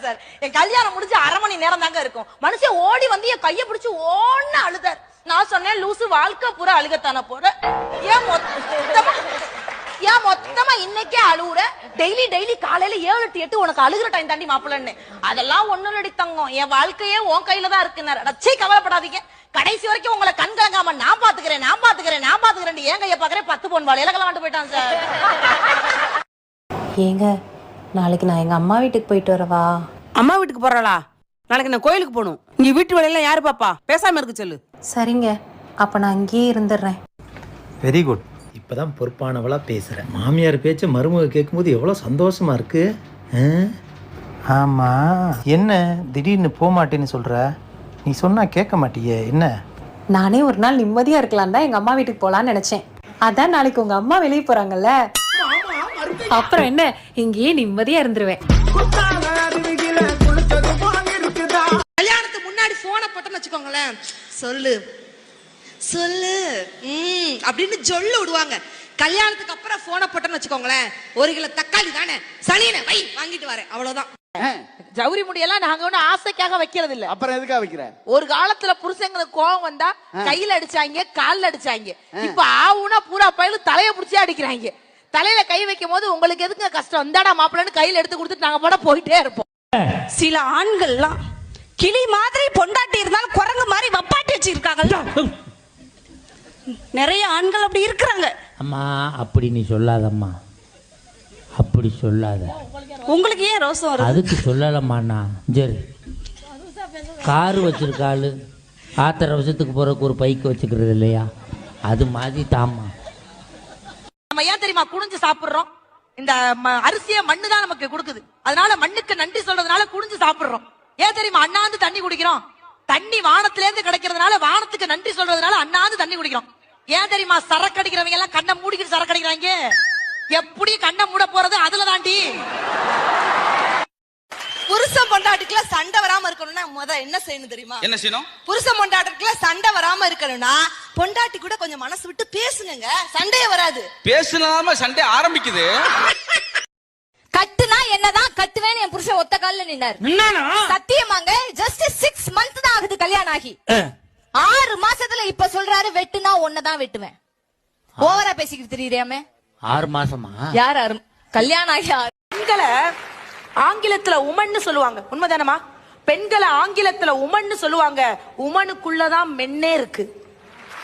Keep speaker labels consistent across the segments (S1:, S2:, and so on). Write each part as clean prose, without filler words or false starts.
S1: Sir. என் கல்யாணம் முடிஞ்சு 1/2 மணி நேரம் தாங்க இருக்கும். மனுஷன் ஓடி வந்து என் கைய பிடிச்சு ஓன்னு அழுதார். நான் சொன்னேன், லூசு வாழ்க்கை பூரா அழுகத்தான போற, ஏன் மொத்தமா இன்னைக்கே அழுவுற? டெய்லி காலையில 7 to 8 உனக்கு அழுகுற டைம் தாண்டி மாப்பிள்ளன்னு. அதெல்லாம் ஒண்ணுலடி தங்கம், என் வாழ்க்கையே உன் கையில தான் இருக்குன்னாரு. அச்சே கவலைப்படாதீங்க, கடைசி வரைக்கும் உங்களை கண் கலங்காம நான் பாத்துக்கிறேன் என் கைய பாக்குறேன் 10 பொன் வாழையில கலவாண்டு போயிட்டான் சார்.
S2: ஏங்க, நாளைக்கு நான் எங்க அம்மா வீட்டுக்கு போயிட்டு வரவா?
S3: அம்மா வீட்டுக்கு போறாளா? நாளைக்கு நான் கோயிலுக்கு போகணும். இங்க வீட்டு வேலையெல்லாம் யாரு பாப்பா? பேசாம இருக்கு சொல்லு.
S2: சரிங்க, அப்ப நான் அங்கேயே இருந்துடுறேன்.
S4: Very good. இப்பதான் பொறுப்பானவளா பேசுறேன். மாமியார் பேச்ச மருமக கேட்கும்போது எவ்வளவு சந்தோஷமா இருக்கு. ஆமா, என்ன திடீர்னு போக மாட்டேன்னு சொல்ற? நீ சொன்னா கேட்க மாட்டியே, என்ன?
S2: நானே ஒரு நாள் நிம்மதியா இருக்கலாம் தான் எங்க அம்மா வீட்டுக்கு போலான்னு நினைச்சேன். அதான் நாளைக்கு உங்க அம்மா வெளியே போறாங்கல்ல, அப்புறம் என்ன, இங்கேயே நிம்மதியா இருந்துருவேன்.
S1: கல்யாணத்துக்கு முன்னாடி போனை போட்டோன்னு வச்சுக்கோங்களேன், சொல்லு அப்படின்னு சொல்லு விடுவாங்க. கல்யாணத்துக்கு அப்புறம் போனை போட்டோன்னு வச்சுக்கோங்களேன், 1 கிலோ தக்காளி தானே சனியனை வை வாங்கிட்டு வரேன், அவ்வளவுதான். ஜவுரி முடியெல்லாம் நாங்க ஒண்ணு ஆசைக்காக வைக்கிறது இல்ல.
S5: அப்புறம் எதுக்காக வைக்கிற?
S1: ஒரு காலத்துல புருஷங்களுக்கு கோவம் வந்தா கையில அடிச்சாங்க, கால்ல அடிச்சாங்க. இப்ப ஆவுனா பூரா பயில தலைய புடிச்சே அடிக்கிறாங்க. தலையில கை வைக்கும் போது உங்களுக்கு எதுக்கு கஷ்டம்? இந்தாடா மாப்பிள்ளன்னு கையில எடுத்து கொடுத்துட்டு நாங்க போட போயிட்டே இருப்போம்.
S6: சில ஆண்கள்லாம் கிளி மாதிரி பொண்டாட்டி இருந்தாலும் குரங்கு மாதிரி வப்பாட்டி வச்சிருக்காங்கல்ல, நிறைய ஆண்கள் அப்படி இருக்கிறாங்க.
S7: அம்மா அப்படி நீ சொல்லாதம்மா, அப்படி சொல்லாத.
S6: உங்களுக்கு ஏன் ரோசம் வருது?
S7: அதுக்கு சொல்லலம்மாண்ணா. சரி, காரு வச்சிருக்காளு, ஆத்திர வருஷத்துக்கு போறதுக்கு ஒரு பைக்கு வச்சுக்கிறது இல்லையா, அது மாதிரி தாம்மா.
S1: நம்ம ஏன் தெரியுமா குனிஞ்சு சாப்பிடுறோம்? இந்த அரிசிய மண்ணு தான் நமக்கு கொடுக்குது. அதனால மண்ணுக்கு நன்றி சொல்றதுனால குனிஞ்சு சாப்பிடுறோம். ஏன் தெரியுமா அண்ணாந்து தண்ணி குடிக்கிறோம்? தண்ணி வானத்துல இருந்து கிடைக்கிறதுனால, வானத்துக்கு நன்றி சொல்றதுனால அண்ணாந்து தண்ணி குடிக்கிறோம். ஏன் தெரியுமா சரக்கு அடிக்கிறவங்க எல்லாம் கண்ணை மூடிக்கிட்டு சரக்கு அடிக்கிறாங்க? எப்படி கண்ணை மூட போறது? அதுல தாண்டி புருஷன் பொண்டாட்டிக்குள்ள சண்டை வராம இருக்கணும்னா முத என்ன செய்யணும் தெரியுமா?
S8: என்ன செய்யணும்?
S1: புருஷன் பொண்டாட்டிக்குள்ள சண்டை வராம இருக்கணும்னா பொண்டாட்டி கூட கொஞ்சம் மனசு விட்டு பேசுங்க, சண்டையே வராது.
S8: பேசுனாம சண்டை ஆரம்பிக்குது.
S9: கட்டுனா என்னதான் கட்டுவேன்னு என் புருஷன் ஒத்த கால்ல நின்னாரு. சத்தியமாங்க, ஜஸ்ட் 6 months தான் ஆகுது கல்யாணம் ஆகி. 6 மாசத்துல இப்ப சொல்றாரு வெட்டுனா ஒன்னதான் வெட்டுவேன். ஓவரா பேசிக்கிட்டு தெரியுறியாமே.
S7: 6 மாசமா?
S9: யார் கல்யாணம் ஆகி?
S1: பெண்களை ஆங்கிலத்துல உமன்னு சொல்லுவாங்க, உண்மைதானமா? பெண்களை ஆங்கிலத்துல உமன்னு சொல்லுவாங்க, உமனுக்குள்ளதான் மென்னே இருக்கு.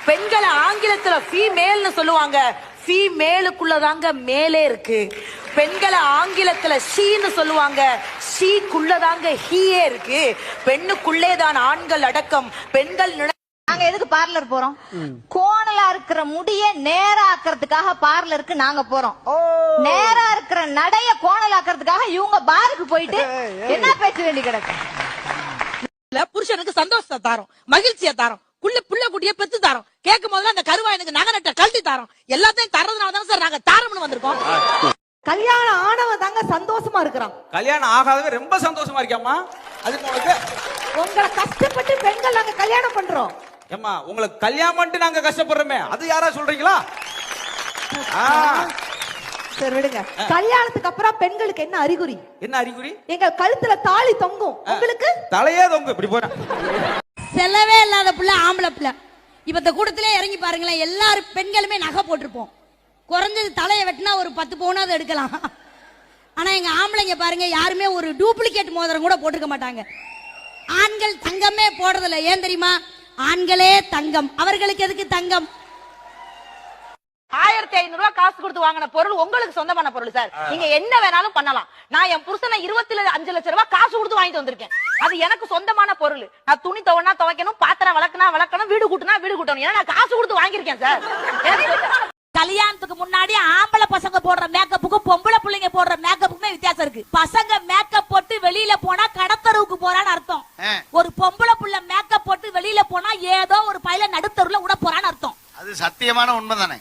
S1: பெண்களை ஆங்கிலத்துல ஃபீமேல்னு சொல்லுவாங்க, ஃபீமேலுக்குள்ளதாங்க மேலே இருக்கு. பெண்களை ஆங்கிலத்துல ஷீன்னு சொல்லுவாங்க, ஷீக்குள்ளதாங்க ஹீயே இருக்கு. பெண்ணுக்குள்ளே தான் ஆண்கள் அடக்கம். பெண்கள்
S9: நாங்க எதுக்கு பார்லர் போறோம்? கோணலா இருக்கிற முடிய நேரா ஆக்கிறதுக்காக பார்லருக்கு நாங்க போறோம். நேரா இருக்கிற நடைய கோணலாக்கிறதுக்காக இவங்க பாருக்கு போயிட்டு என்ன பேச வேண்டி கிடக்கு?
S1: புருஷனுக்கு சந்தோஷத்தை தாரோம், மகிழ்ச்சியை தாரோம், புள்ள குட்டிய பெத்து தாரோம். கேட்கும் போதுல அந்த கருவா எனக்கு நகை நட்ட கழட்டி தாரோம். எல்லாத்தையும் தரதுனாலதான் சார் நாங்க தாரம்னு வந்திருக்கோம்.
S6: கல்யாணம் ஆனவன் தாங்க சந்தோஷமா இருக்கிறான்.
S8: கல்யாணம் ஆகாதவே ரொம்ப சந்தோஷமா இருக்காமா. அதுக்கு உங்களுக்கு
S6: உங்களை கஷ்டப்பட்டு பெண்கள் நாங்க கல்யாணம் பண்றோம்.
S8: ஏமா உங்களை கல்யாணம் பண்ணிட்டு நாங்க கஷ்டப்படுறோமே, அது யாரா சொல்றீங்களா?
S6: சரி விடுங்க. கல்யாணத்துக்கு அப்புறம் பெண்களுக்கு என்ன அறிகுறி?
S8: என்ன அறிகுறி?
S6: எங்க கழுத்துல தாலி தொங்கும், உங்களுக்கு
S8: தலையே தொங்கும். இப்படி போற
S10: செல்லவே இல்லாத புள்ள ஆம்பளை புள்ள. இப்ப இந்த கூட்டத்திலே இறங்கி பாருங்களேன், எல்லாரும் பெண்களுமே நகை போட்டிருப்போம். குறைஞ்சது தலையை வெட்டினா ஒரு 10 பவுனாவது எடுக்கலாம். ஆனா எங்க ஆம்பளைங்க பாருங்க, யாருமே ஒரு டூப்ளிகேட் மோதிரம் கூட போட்டுக்க மாட்டாங்க. ஆண்கள் தங்கமே போடுறதில்ல. ஏன் தெரியுமா? ஆண்களே தங்கம், அவர்களுக்கு எதுக்கு தங்கம்?
S1: 1500 ரூபாய் காசு கொடுத்து வாங்கின பொருள் உங்களுக்கு சொந்தமான பொருள் சார். நீங்க என்ன வேணாலும் பண்ணலாம். நான் என் புருஷனை 25 லட்சம் ரூபாய் காசு கொடுத்து வாங்கிட்டு வந்திருக்கேன். அது எனக்கு சொந்தமான பொருள். நான் துணி துவனா துவைக்கணும், பாத்திரம் வளர்க்கணும், வீடு கூட்டணும். ஏன்னா நான் காசு கொடுத்து வாங்கியிருக்கேன் சார்.
S10: கல்யாணத்துக்கு முன்னாடி ஆம்பளை பசங்க போடுற மேக்கப்புக்கும் பொம்பளை பிள்ளைங்க போடுற மேக்கப்புக்குமே வித்தியாசம் இருக்கு. பசங்க மேக்கப் போட்டு வெளியில போனா கடத்தருவுக்கு போறான்னு அர்த்தம். ஒரு பொம்பளை புள்ள மேக்கப் போட்டு வெளியில போனா ஏதோ ஒரு பையல நடுத்தருவுல விட போறான்னு அர்த்தம்.
S5: அது சத்தியமான உண்மைதானே.